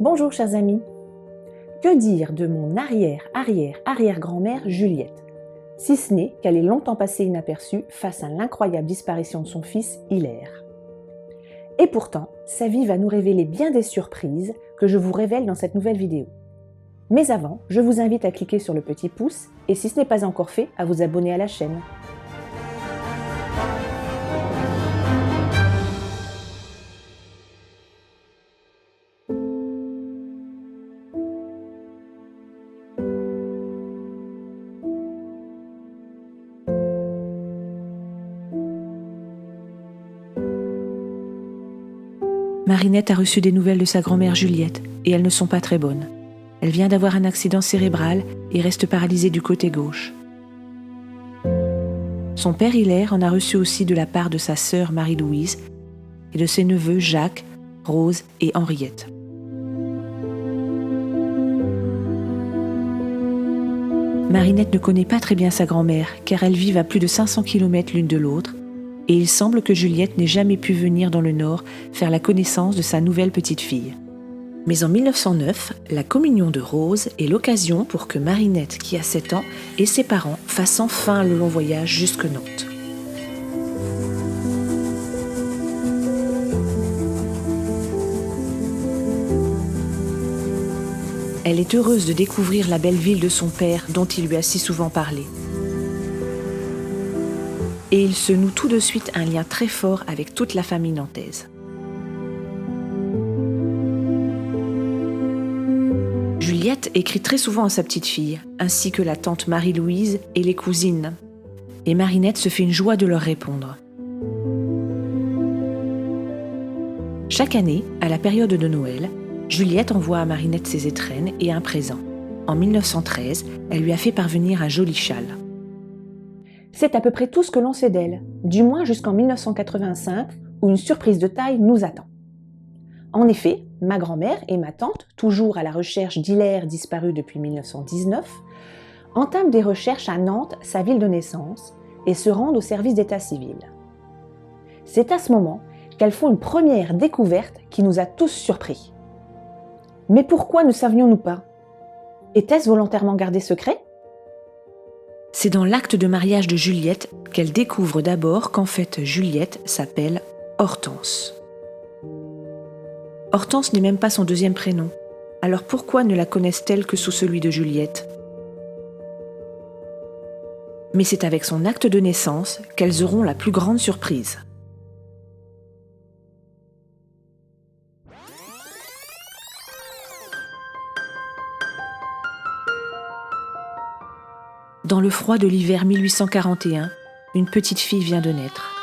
Bonjour chers amis. Que dire de mon arrière-arrière-arrière-grand-mère Juliette, si ce n'est qu'elle est longtemps passée inaperçue face à l'incroyable disparition de son fils Hilaire. Et pourtant, sa vie va nous révéler bien des surprises que je vous révèle dans cette nouvelle vidéo. Mais avant, je vous invite à cliquer sur le petit pouce et si ce n'est pas encore fait, à vous abonner à la chaîne. Marinette a reçu des nouvelles de sa grand-mère Juliette et elles ne sont pas très bonnes. Elle vient d'avoir un accident cérébral et reste paralysée du côté gauche. Son père Hilaire en a reçu aussi de la part de sa sœur Marie-Louise et de ses neveux Jacques, Rose et Henriette. Marinette ne connaît pas très bien sa grand-mère car elles vivent à plus de 500 km l'une de l'autre et il semble que Juliette n'ait jamais pu venir dans le Nord faire la connaissance de sa nouvelle petite-fille. Mais en 1909, la communion de Rose est l'occasion pour que Marinette, qui a 7 ans, et ses parents fassent enfin le long voyage jusque Nantes. Elle est heureuse de découvrir la belle ville de son père dont il lui a si souvent parlé. Et il se noue tout de suite un lien très fort avec toute la famille nantaise. Juliette écrit très souvent à sa petite-fille, ainsi que la tante Marie-Louise et les cousines. Et Marinette se fait une joie de leur répondre. Chaque année, à la période de Noël, Juliette envoie à Marinette ses étrennes et un présent. En 1913, elle lui a fait parvenir un joli châle. C'est à peu près tout ce que l'on sait d'elle, du moins jusqu'en 1985, où une surprise de taille nous attend. En effet, ma grand-mère et ma tante, toujours à la recherche d'Hilaire disparu depuis 1919, entament des recherches à Nantes, sa ville de naissance, et se rendent au service d'état civil. C'est à ce moment qu'elles font une première découverte qui nous a tous surpris. Mais pourquoi ne savions-nous pas? Était-ce volontairement gardé secret? C'est dans l'acte de mariage de Juliette qu'elle découvre d'abord qu'en fait Juliette s'appelle Hortense. Hortense n'est même pas son deuxième prénom, alors pourquoi ne la connaissent-elles que sous celui de Juliette? Mais c'est avec son acte de naissance qu'elles auront la plus grande surprise. Dans le froid de l'hiver 1841, une petite fille vient de naître.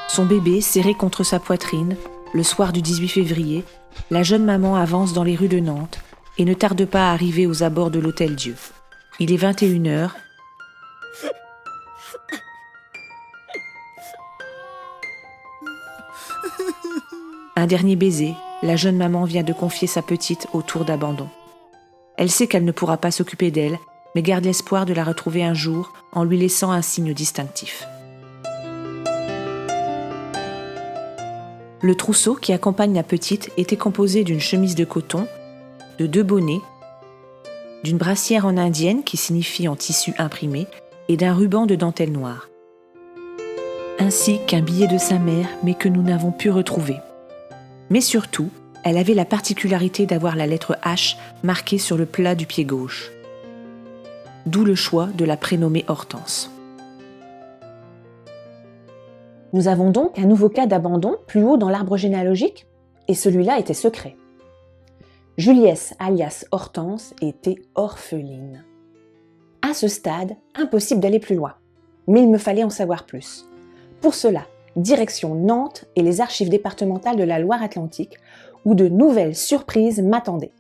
Son bébé serré contre sa poitrine, le soir du 18 février, la jeune maman avance dans les rues de Nantes et ne tarde pas à arriver aux abords de l'Hôtel-Dieu. Il est 21h. Un dernier baiser, la jeune maman vient de confier sa petite au tour d'abandon. Elle sait qu'elle ne pourra pas s'occuper d'elle, mais garde l'espoir de la retrouver un jour en lui laissant un signe distinctif. Le trousseau qui accompagne la petite était composé d'une chemise de coton, de 2 bonnets, d'une brassière en indienne qui signifie en tissu imprimé et d'un ruban de dentelle noire. Ainsi qu'un billet de sa mère, mais que nous n'avons pu retrouver. Mais surtout, elle avait la particularité d'avoir la lettre H marquée sur le plat du pied gauche. D'où le choix de la prénommer Hortense. Nous avons donc un nouveau cas d'abandon plus haut dans l'arbre généalogique, et celui-là était secret. Juliette, alias Hortense, était orpheline. À ce stade, impossible d'aller plus loin, mais il me fallait en savoir plus. Pour cela, direction Nantes et les archives départementales de la Loire-Atlantique, où de nouvelles surprises m'attendaient.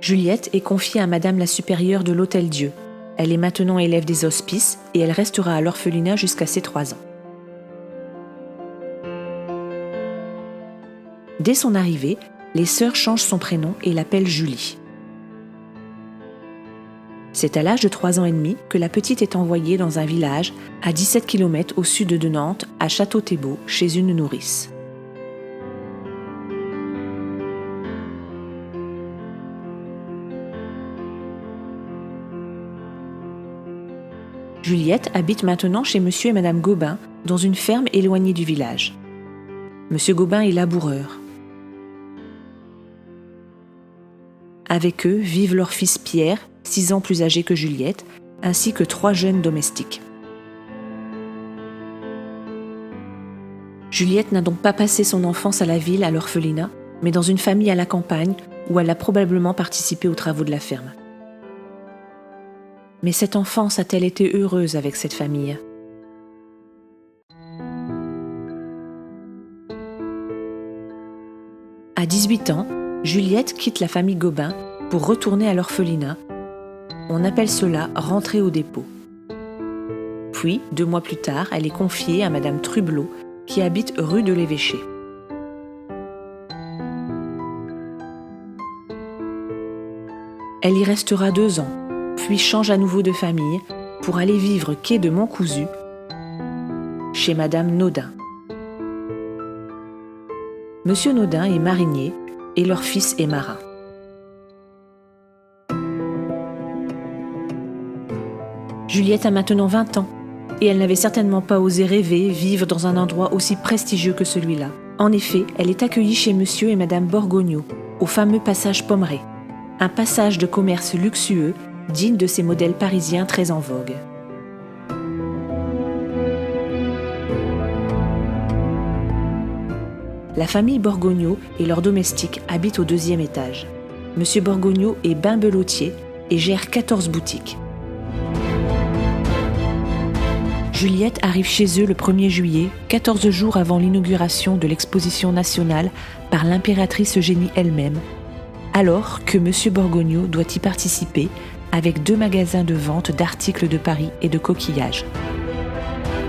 Juliette est confiée à Madame la supérieure de l'Hôtel-Dieu. Elle est maintenant élève des hospices et elle restera à l'orphelinat jusqu'à ses 3 ans. Dès son arrivée, les sœurs changent son prénom et l'appellent Julie. C'est à l'âge de 3 ans et demi que la petite est envoyée dans un village à 17 km au sud de Nantes, à Château-Thébault, chez une nourrice. Juliette habite maintenant chez monsieur et madame Gobin, dans une ferme éloignée du village. Monsieur Gobin est laboureur. Avec eux vivent leur fils Pierre, 6 ans plus âgé que Juliette, ainsi que 3 jeunes domestiques. Juliette n'a donc pas passé son enfance à la ville, à l'orphelinat, mais dans une famille à la campagne où elle a probablement participé aux travaux de la ferme. Mais cette enfance a-t-elle été heureuse avec cette famille ? À 18 ans, Juliette quitte la famille Gobin pour retourner à l'orphelinat. On appelle cela « rentrer au dépôt ». Puis, 2 mois plus tard, elle est confiée à madame Trublot, qui habite rue de l'Évêché. Elle y restera 2 ans, puis change à nouveau de famille pour aller vivre quai de Montcousu, chez madame Naudin. Monsieur Naudin est marinier et leur fils est marin. Juliette a maintenant 20 ans et elle n'avait certainement pas osé rêver vivre dans un endroit aussi prestigieux que celui-là. En effet, elle est accueillie chez monsieur et madame Borgogneau, au fameux passage Pommeraye, un passage de commerce luxueux digne de ces modèles parisiens très en vogue. La famille Borgogneau et leurs domestiques habitent au 2e étage. Monsieur Borgogneau est bain-belotier et gère 14 boutiques. Juliette arrive chez eux le 1er juillet, 14 jours avant l'inauguration de l'exposition nationale par l'impératrice Eugénie elle-même, alors que monsieur Borgogneau doit y participer avec 2 magasins de vente d'articles de Paris et de coquillages.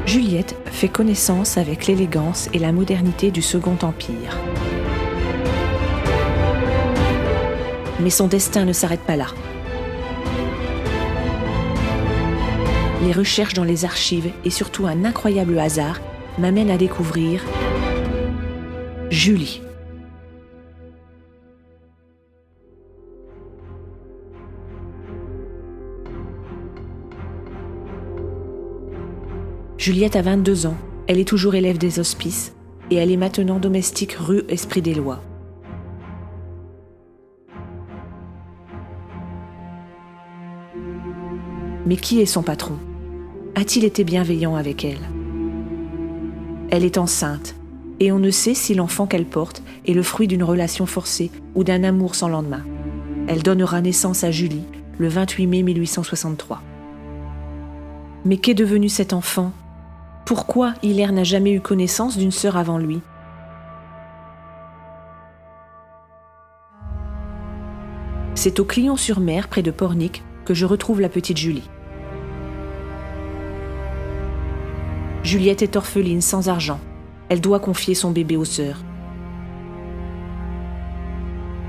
Juliette fait connaissance avec l'élégance et la modernité du Second Empire. Mais son destin ne s'arrête pas là. Les recherches dans les archives et surtout un incroyable hasard m'amènent à découvrir Julie. Juliette a 22 ans, elle est toujours élève des hospices et elle est maintenant domestique rue Esprit des Lois. Mais qui est son patron ? A-t-il été bienveillant avec elle ? Elle est enceinte et on ne sait si l'enfant qu'elle porte est le fruit d'une relation forcée ou d'un amour sans lendemain. Elle donnera naissance à Julie le 28 mai 1863. Mais qu'est devenu cet enfant ? Pourquoi Hilaire n'a jamais eu connaissance d'une sœur avant lui ? C'est au Clion-sur-Mer, près de Pornic, que je retrouve la petite Julie. Juliette est orpheline, sans argent. Elle doit confier son bébé aux sœurs.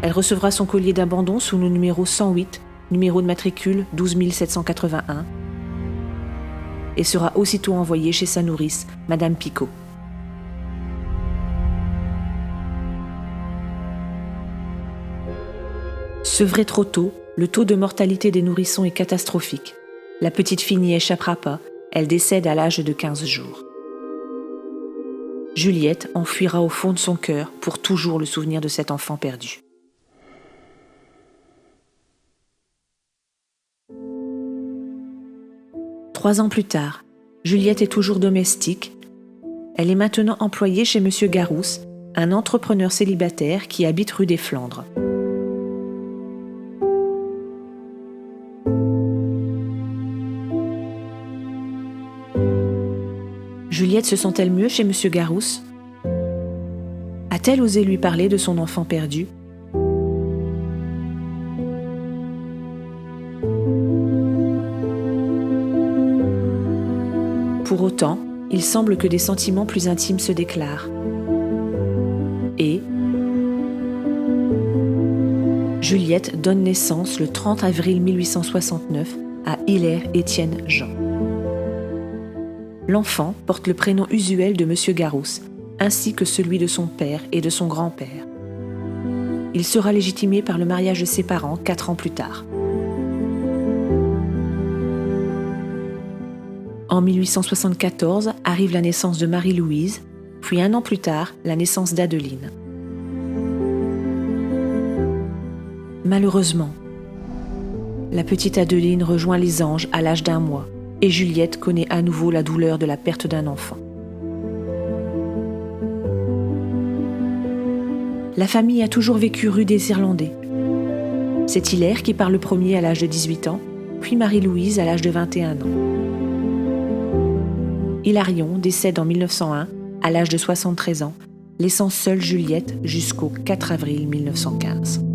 Elle recevra son collier d'abandon sous le numéro 108, numéro de matricule 12781, et sera aussitôt envoyée chez sa nourrice, Madame Picot. Sevrée trop tôt, le taux de mortalité des nourrissons est catastrophique. La petite fille n'y échappera pas, elle décède à l'âge de 15 jours. Juliette enfouira au fond de son cœur pour toujours le souvenir de cet enfant perdu. Trois ans plus tard, Juliette est toujours domestique. Elle est maintenant employée chez monsieur Garousse, un entrepreneur célibataire qui habite rue des Flandres. Juliette se sent-elle mieux chez monsieur Garousse ? A-t-elle osé lui parler de son enfant perdu ? Pour autant, il semble que des sentiments plus intimes se déclarent. Et, Juliette donne naissance le 30 avril 1869 à Hilaire Étienne Jean. L'enfant porte le prénom usuel de Monsieur Garous, ainsi que celui de son père et de son grand-père. Il sera légitimé par le mariage de ses parents 4 ans plus tard. En 1874 arrive la naissance de Marie-Louise, puis 1 an plus tard, la naissance d'Adeline. Malheureusement, la petite Adeline rejoint les anges à l'âge d'1 mois et Juliette connaît à nouveau la douleur de la perte d'un enfant. La famille a toujours vécu rue des Irlandais. C'est Hilaire qui part le premier à l'âge de 18 ans, puis Marie-Louise à l'âge de 21 ans. Hilarion décède en 1901 à l'âge de 73 ans, laissant seule Juliette jusqu'au 4 avril 1915.